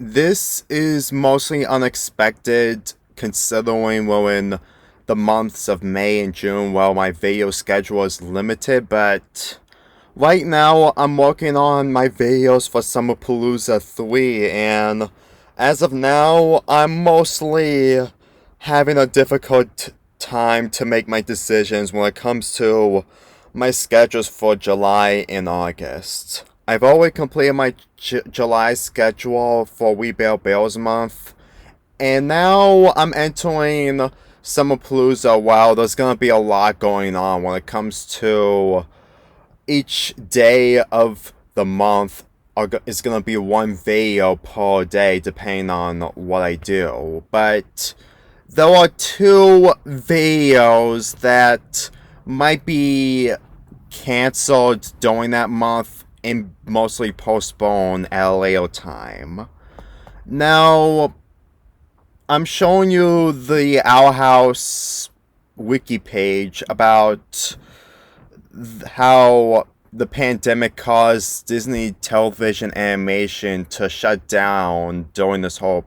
This is mostly unexpected considering we're in the months of May and June while my video schedule is limited, but right now I'm working on my videos for Summer Palooza 3, and as of now I'm mostly having a difficult time to make my decisions when it comes to my schedules for July and August. I've already completed my July schedule for We Bail Bills month, and now I'm entering Summer Palooza. Wow, there's gonna be a lot going on when it comes to each day of the month. Is gonna be one video per day, depending on what I do. But there are two videos that might be canceled during that month and mostly postponed at a later time. Now, I'm showing you the Owl House wiki page about how the pandemic caused Disney television animation to shut down during this whole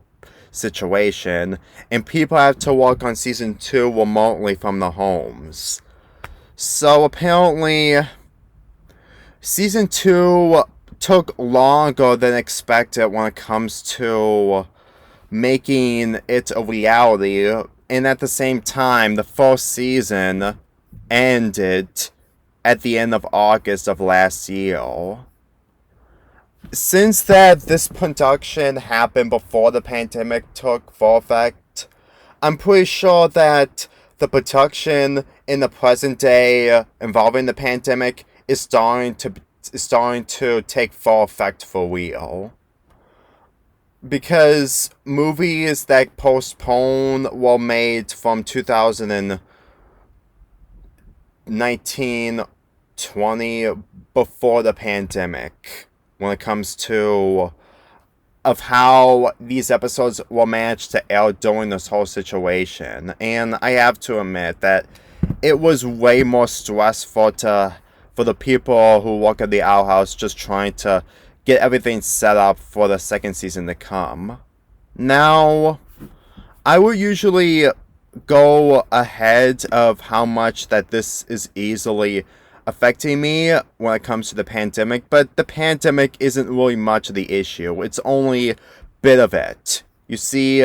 situation, and people have to work on season 2 remotely from their homes. So apparently, season 2 took longer than expected when it comes to making it a reality, and at the same time, the first season ended at the end of August of last year. Since this production happened before the pandemic took full effect, I'm pretty sure that the production in the present day involving the pandemic is starting to take full effect for real. Because movies that postponed were made from 2019, 20 before the pandemic, when it comes to of how these episodes were managed to air during this whole situation. And I have to admit that it was way more stressful for the people who work at the Owl House, just trying to get everything set up for the second season to come. Now, I would usually go ahead of how much that this is easily affecting me when it comes to the pandemic, but the pandemic isn't really much of the issue. It's only a bit of it. You see,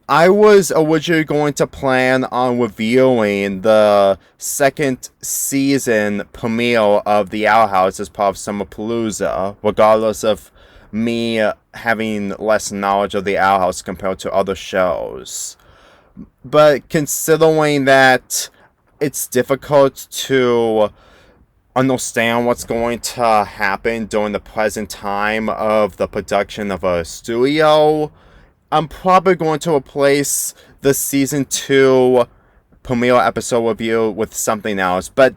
I was originally going to plan on reviewing the second season premiere of The Owl House as part of Summer Palooza, regardless of me having less knowledge of The Owl House compared to other shows. But considering that it's difficult to understand what's going to happen during the present time of the production of a studio, I'm probably going to replace the season 2 premiere episode review with something else, but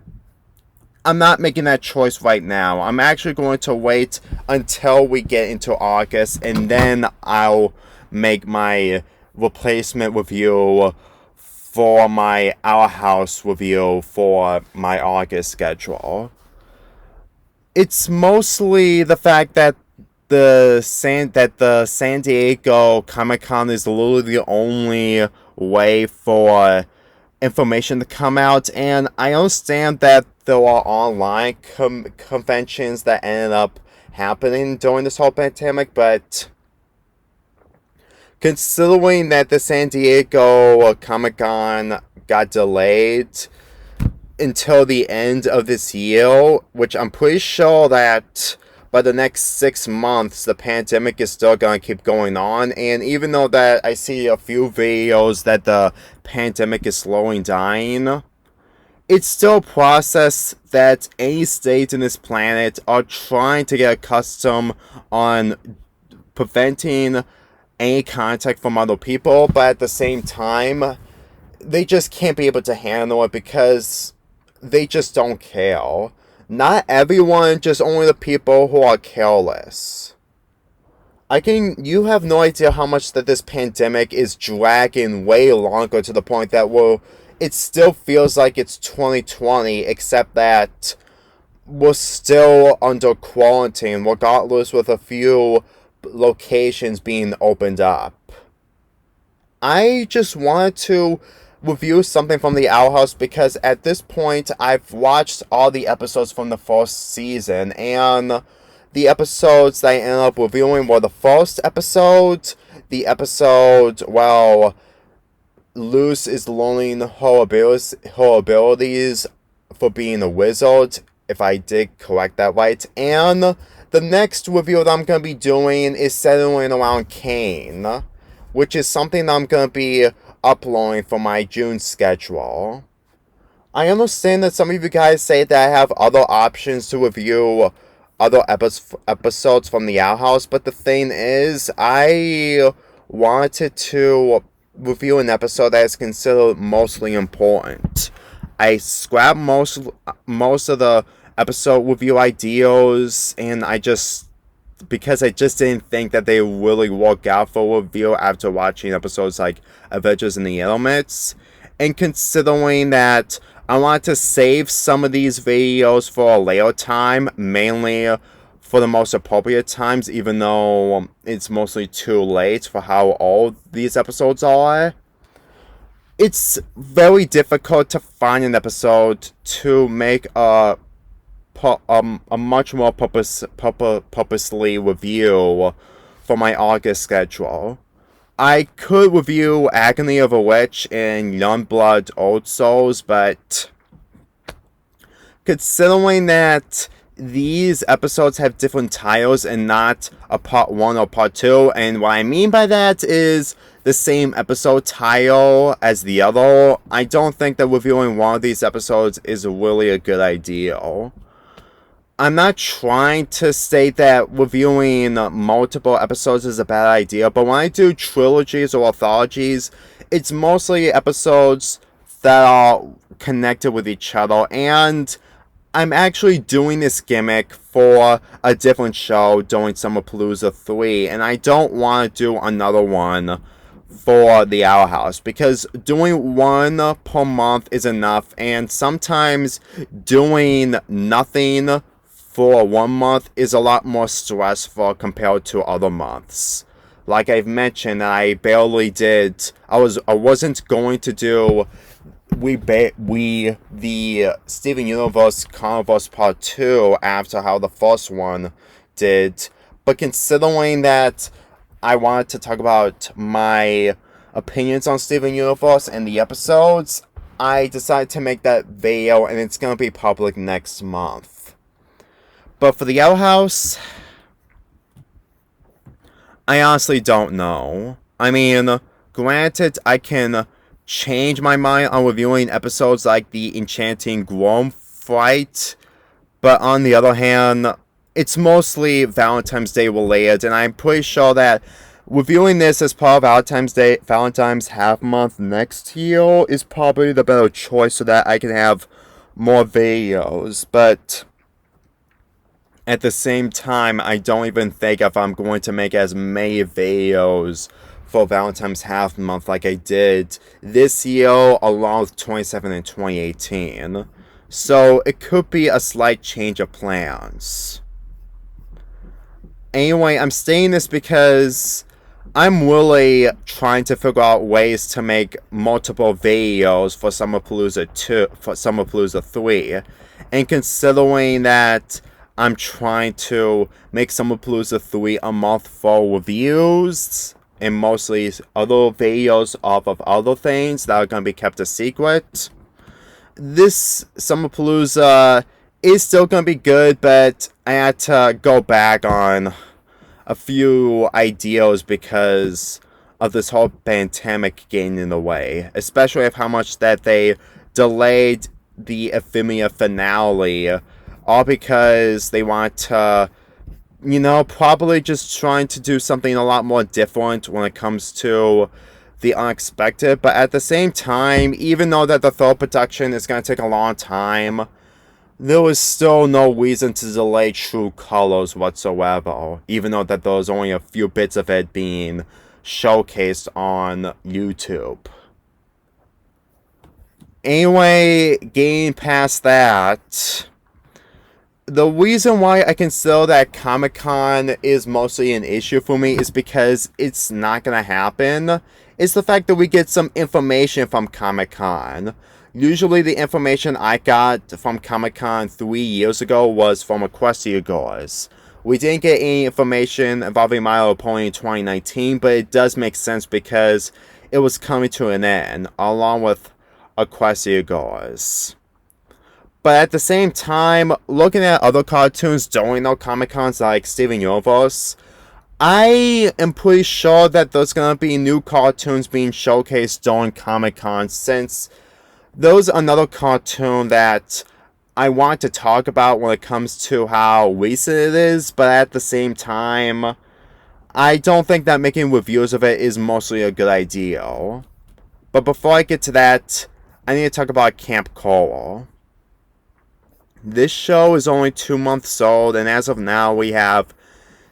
I'm not making that choice right now. I'm actually going to wait until we get into August, and then I'll make my replacement review for my Owl House review for my August schedule. It's mostly the fact that the San Diego Comic-Con is literally the only way for information to come out, and I understand that there are online conventions that ended up happening during this whole pandemic, but considering that the San Diego Comic-Con got delayed until the end of this year, which I'm pretty sure that by the next 6 months, the pandemic is still going to keep going on. And even though that I see a few videos that the pandemic is slowing down, it's still a process that any states in this planet are trying to get accustomed on preventing any contact from other people, but at the same time, they just can't be able to handle it because they just don't care. Not everyone, just only the people who are careless. You have no idea how much that this pandemic is dragging way longer, to the point that it still feels like it's 2020, except that we're still under quarantine, regardless, with a few locations being opened up. I just wanted to review something from the Owl House because at this point I've watched all the episodes from the first season, and the episodes that I ended up reviewing were the first episode, the episode, well, Luce is learning her abilities for being a wizard, if I did correct that right, and the next review that I'm going to be doing is centering around Kane, which is something that I'm going to be uploading for my June schedule. I understand that some of you guys say that I have other options to review other episodes from the Owl House, but the thing is, I wanted to review an episode that is considered mostly important. I scrapped most of the episode review ideas, and because I just didn't think that they really work out for review after watching episodes like Avengers and the Elements, and considering that I want to save some of these videos for a later time, mainly for the most appropriate times, even though it's mostly too late for how old these episodes are. It's very difficult to find an episode to make a much more purposely review for my August schedule. I could review Agony of a Witch and Youngblood Old Souls, but considering that these episodes have different titles and not a part 1 or part 2, and what I mean by that is the same episode title as the other, I don't think that reviewing one of these episodes is really a good idea. I'm not trying to state that reviewing multiple episodes is a bad idea, but when I do trilogies or anthologies, it's mostly episodes that are connected with each other, and I'm actually doing this gimmick for a different show during Summer Palooza 3, and I don't want to do another one for the Owl House, because doing one per month is enough, and sometimes doing nothing for 1 month is a lot more stressful compared to other months. Like I've mentioned, I barely did. I wasn't going to do the Steven Universe Carniverse Part 2 after how the first one did, but considering that I wanted to talk about my opinions on Steven Universe and the episodes, I decided to make that video, and it's gonna be public next month. But for the Owl House, I honestly don't know. I mean, granted, I can change my mind on reviewing episodes like the Enchanting Grom Fight, but on the other hand, it's mostly Valentine's Day related, and I'm pretty sure that reviewing this as part of Valentine's half month next year is probably the better choice so that I can have more videos, but at the same time, I don't even think if I'm going to make as many videos for Valentine's half month like I did this year along with 27 and 2018. So it could be a slight change of plans. Anyway, I'm saying this because I'm really trying to figure out ways to make multiple videos for Summer Palooza 3. And considering that I'm trying to make Summer Palooza 3 a month for reviews and mostly other videos off of other things that are going to be kept a secret, this Summer Palooza is still going to be good, but I had to go back on a few ideas because of this whole pandemic getting in the way, especially of how much that they delayed the Ephemia finale, all because they want to, probably just trying to do something a lot more different when it comes to the unexpected. But at the same time, even though that the third production is going to take a long time, there was still no reason to delay True Colors whatsoever, even though that there was only a few bits of it being showcased on YouTube. Anyway, getting past that, the reason why I consider that Comic-Con is mostly an issue for me is because it's not gonna happen. It's the fact that we get some information from Comic-Con. Usually the information I got from Comic-Con 3 years ago was from Equestria Girls. We didn't get any information involving My Little Pony in 2019, but it does make sense because it was coming to an end, along with Equestria Girls. But at the same time, looking at other cartoons during those Comic-Cons like Steven Universe, I am pretty sure that there's gonna be new cartoons being showcased during Comic-Con, since there's another cartoon that I want to talk about when it comes to how recent it is, but at the same time, I don't think that making reviews of it is mostly a good idea. But before I get to that, I need to talk about Kamp Koral. This show is only 2 months old, and as of now, we have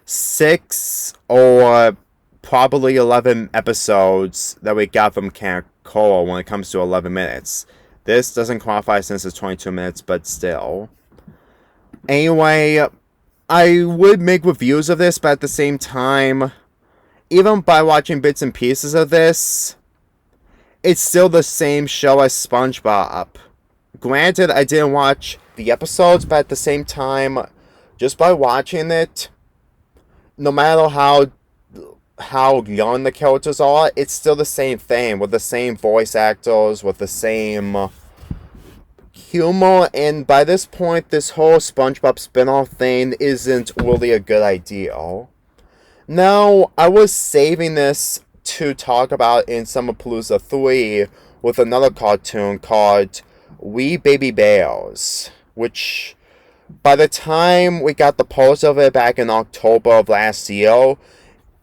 6 or probably 11 episodes that we got from Kamp Koral when it comes to 11 minutes. This doesn't qualify since it's 22 minutes, but still. Anyway, I would make reviews of this, but at the same time, even by watching bits and pieces of this, it's still the same show as SpongeBob. Granted, I didn't watch the episodes, but at the same time, just by watching it, no matter how young the characters are, it's still the same thing, with the same voice actors, with the same humor, and by this point, this whole SpongeBob spin-off thing isn't really a good idea. Now, I was saving this to talk about in Summer Palooza 3 with another cartoon called We Baby Bears, which, by the time we got the post of it back in October of last year,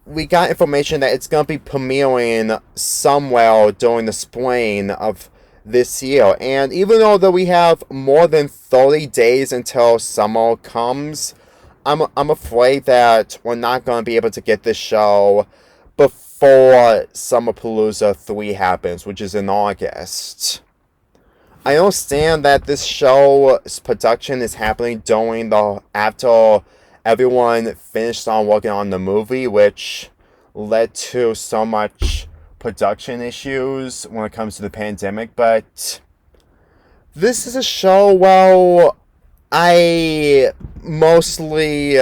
we got information that it's going to be premiering somewhere during the spring of this year. And even though that we have more than 30 days until summer comes, I'm afraid that we're not going to be able to get this show before Summer Palooza 3 happens, which is in August. I understand that this show's production is happening after everyone finished on working on the movie, which led to so much production issues when it comes to the pandemic, but this is a show, well, I mostly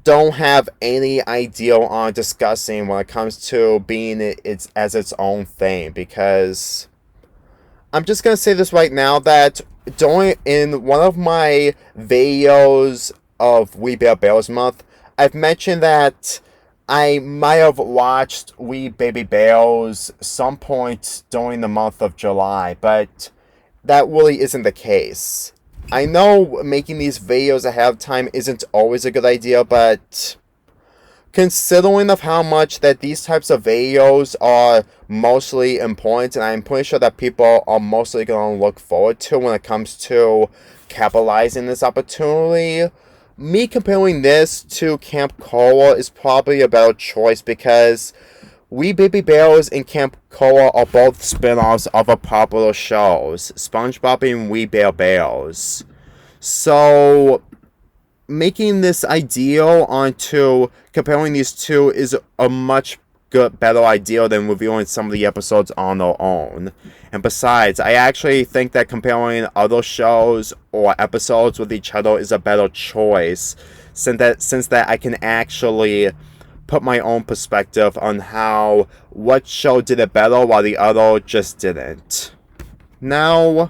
don't have any idea on discussing when it comes to being its own thing, because I'm just going to say this right now, that in one of my videos of We Bear Bears Month, I've mentioned that I might have watched We Baby Bears some point during the month of July, but that really isn't the case. I know making these videos ahead of time isn't always a good idea, but considering of how much that these types of videos are mostly important, and I'm pretty sure that people are mostly going to look forward to when it comes to capitalizing this opportunity, me comparing this to Kamp Koral is probably a better choice, because We Baby Bears and Kamp Koral are both spin-offs of a popular shows, SpongeBob and We Bear Bears. So making this ideal onto comparing these two is a much better idea than reviewing some of the episodes on their own. And besides, I actually think that comparing other shows or episodes with each other is a better choice, since that I can actually put my own perspective on what show did it better while the other just didn't. Now,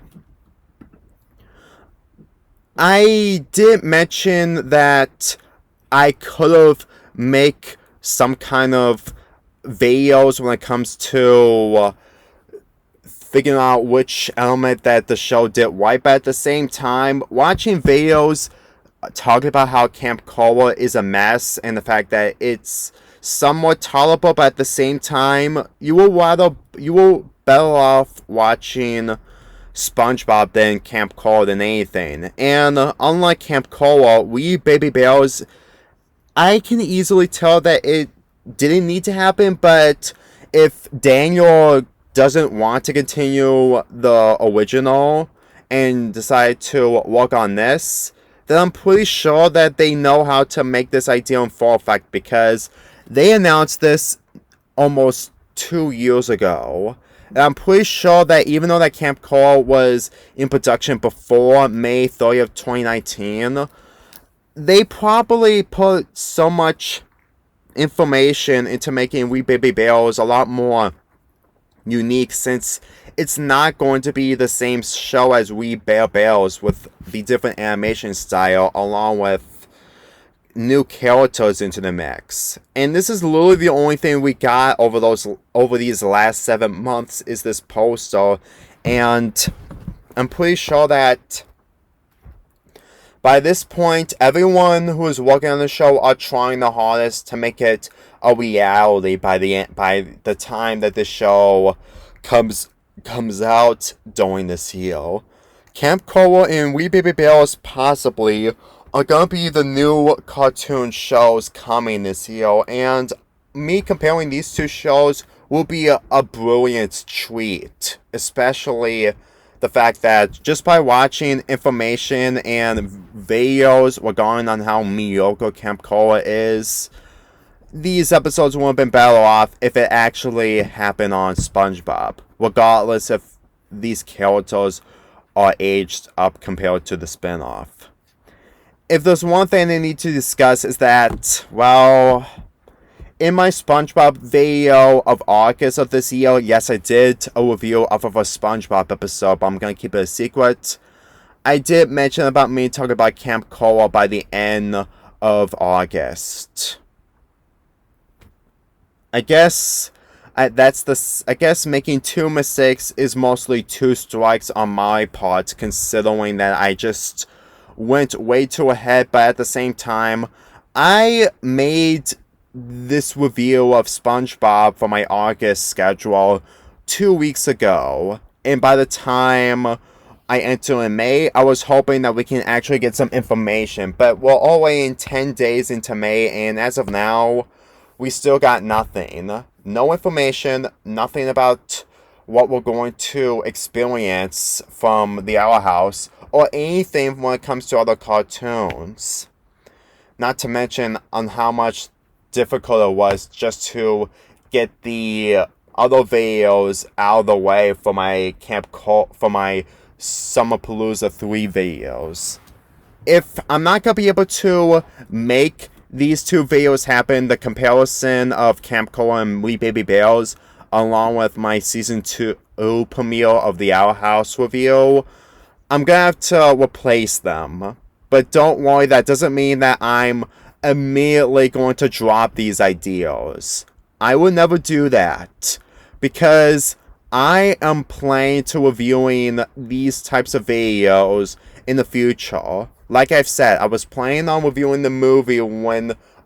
I did mention that I could have make some kind of videos when it comes to figuring out which element that the show did right, but at the same time, watching videos talking about how Kamp Koral is a mess and the fact that it's somewhat tolerable, but at the same time, you will better off watching SpongeBob than Kamp Koral than anything. And unlike Kamp Koral, We Baby Bears, I can easily tell that it didn't need to happen, but if Daniel doesn't want to continue the original and decide to work on this, then I'm pretty sure that they know how to make this idea in full effect, because they announced this almost 2 years ago. And I'm pretty sure that even though that Kamp Koral was in production before May 30th, 2019, they probably put so much information into making We Baby Bears a lot more unique, since it's not going to be the same show as We Bare Bears with the different animation style along with new characters into the mix. And this is literally the only thing we got over these last 7 months is this poster, and I'm pretty sure that by this point everyone who is working on the show are trying the hardest to make it a reality by the time that the show comes out during this year. Kamp Koral and We Baby Bears possibly are gonna be the new cartoon shows coming this year, and me comparing these two shows will be a brilliant treat, especially the fact that just by watching information and videos regarding on how mediocre Kamp Koral is, these episodes would have been better off if it actually happened on SpongeBob, regardless if these characters are aged up compared to the spin-off. If there's one thing they need to discuss is that, well, in my SpongeBob video of August of this year, yes, I did a review of a SpongeBob episode, but I'm going to keep it a secret. I did mention about me talking about Kamp Koral by the end of August. I guess making 2 mistakes is mostly 2 strikes on my part, considering that I just went way too ahead, but at the same time, I made this review of SpongeBob for my August schedule 2 weeks ago, and by the time I enter in May, I was hoping that we can actually get some information, but we're already in 10 days into May, and as of now, we still got nothing. No information, nothing about what we're going to experience from the Owl House, or anything when it comes to other cartoons. Not to mention on how much difficult it was just to get the other videos out of the way for my Summer Palooza 3 videos. If I'm not going to be able to make these 2 videos happen, the comparison of Kamp Koral and We Baby Bears, along with my Season 2 premiere of the Owl House review, I'm going to have to replace them. But don't worry, that doesn't mean that I'm immediately going to drop these ideas. I will never do that, because I am planning to reviewing these types of videos in the future. Like I've said, I was planning on reviewing the movie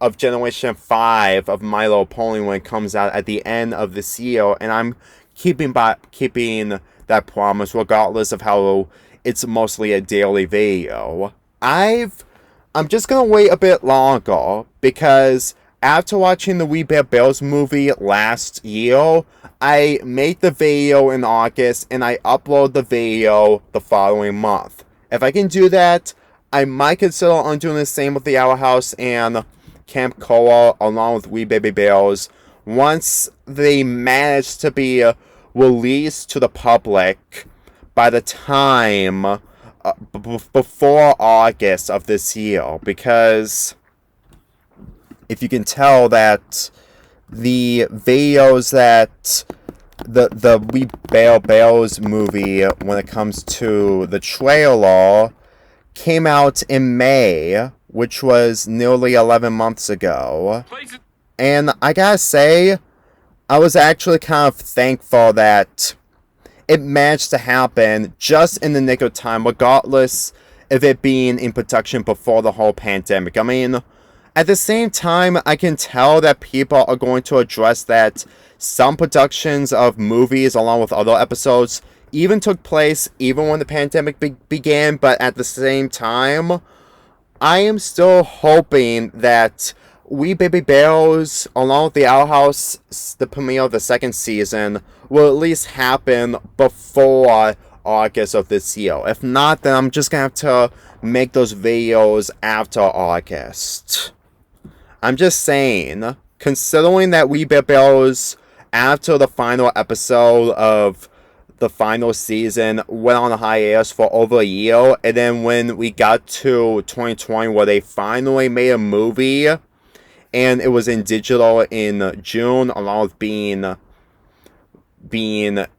of Generation 5 of My Little Pony when it comes out at the end of this year, and I'm keeping that promise regardless of how it's mostly a daily video. I'm just gonna wait a bit longer, because after watching the We Bare Bears movie last year, I made the video in August and I upload the video the following month. If I can do that, I might consider on doing the same with the Owl House and Kamp Koral along with We Baby Bears once they manage to be released to the public by the time before August of this year, because if you can tell that the videos that the We Bare Bears movie, when it comes to the trailer, came out in May, which was nearly 11 months ago. And I gotta say, I was actually kind of thankful that it managed to happen just in the nick of time, regardless of it being in production before the whole pandemic. I mean, at the same time, I can tell that people are going to address that some productions of movies, along with other episodes, even took place even when the pandemic began, but at the same time, I am still hoping that We Baby Bears, along with the Owl House, the premiere of the 2nd season, will at least happen before August of this year. If not, then I'm just gonna have to make those videos after August. I'm just saying, considering that We Bear Bears, after the final episode of the final season, went on a hiatus for over a year, and then when we got to 2020 where they finally made a movie, and it was in digital in June, along with being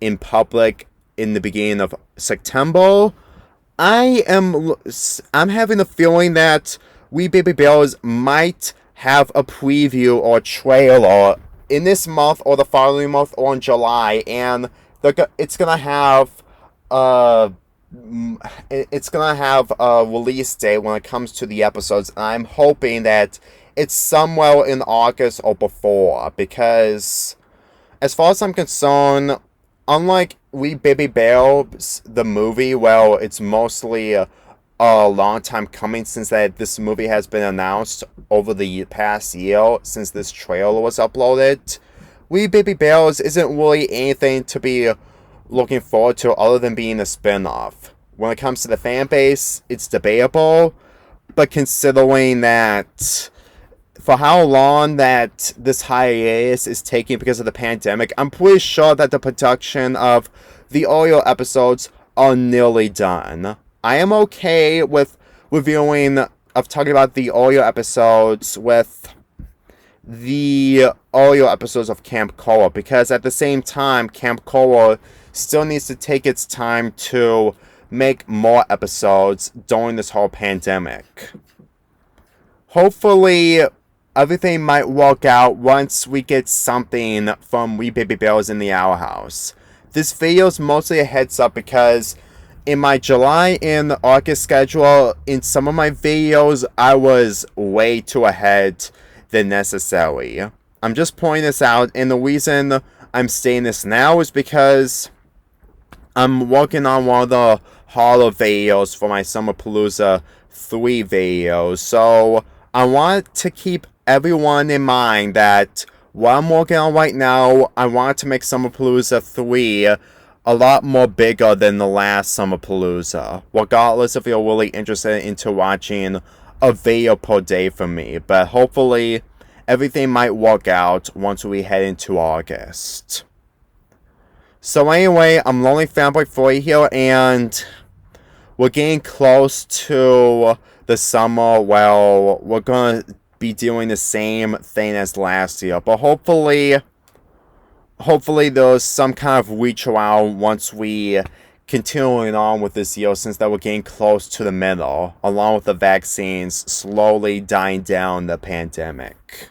in public in the beginning of September, I'm having the feeling that We Baby Bears might have a preview or trailer in this month or the following month or in July, and it's gonna have a release date when it comes to the episodes. And I'm hoping that it's somewhere in August or before, because as far as I'm concerned, unlike We Baby Bears, the movie, well, it's mostly a long time coming since this movie has been announced over the past year, since this trailer was uploaded. We Baby Bears isn't really anything to be looking forward to other than being a spin-off. When it comes to the fan base, it's debatable, but considering that for how long that this hiatus is taking because of the pandemic, I'm pretty sure that the production of the audio episodes are nearly done. I am okay with talking about the audio episodes with the audio episodes of Kamp Koral, because at the same time, Kamp Koral still needs to take its time to make more episodes during this whole pandemic. Hopefully, everything might work out once we get something from We Baby Bears in the Owl House. This video is mostly a heads up because in my July and August schedule, in some of my videos, I was way too ahead than necessary. I'm just pointing this out, and the reason I'm saying this now is because I'm working on one of the horror videos for my Summer Palooza 3 videos, so I want to keep everyone in mind that what I'm working on right now, I want to make Summer Palooza 3 a lot more bigger than the last Summer Palooza, regardless if you're really interested into watching a video per day from me. But hopefully, everything might work out once we head into August. So anyway, I'm Lonely Fanboy 4 here, and we're getting close to the summer. Well, we're gonna be doing the same thing as last year, but hopefully there's some kind of reach around once we continuing on with this year, since that we're getting close to the middle, along with the vaccines slowly dying down the pandemic.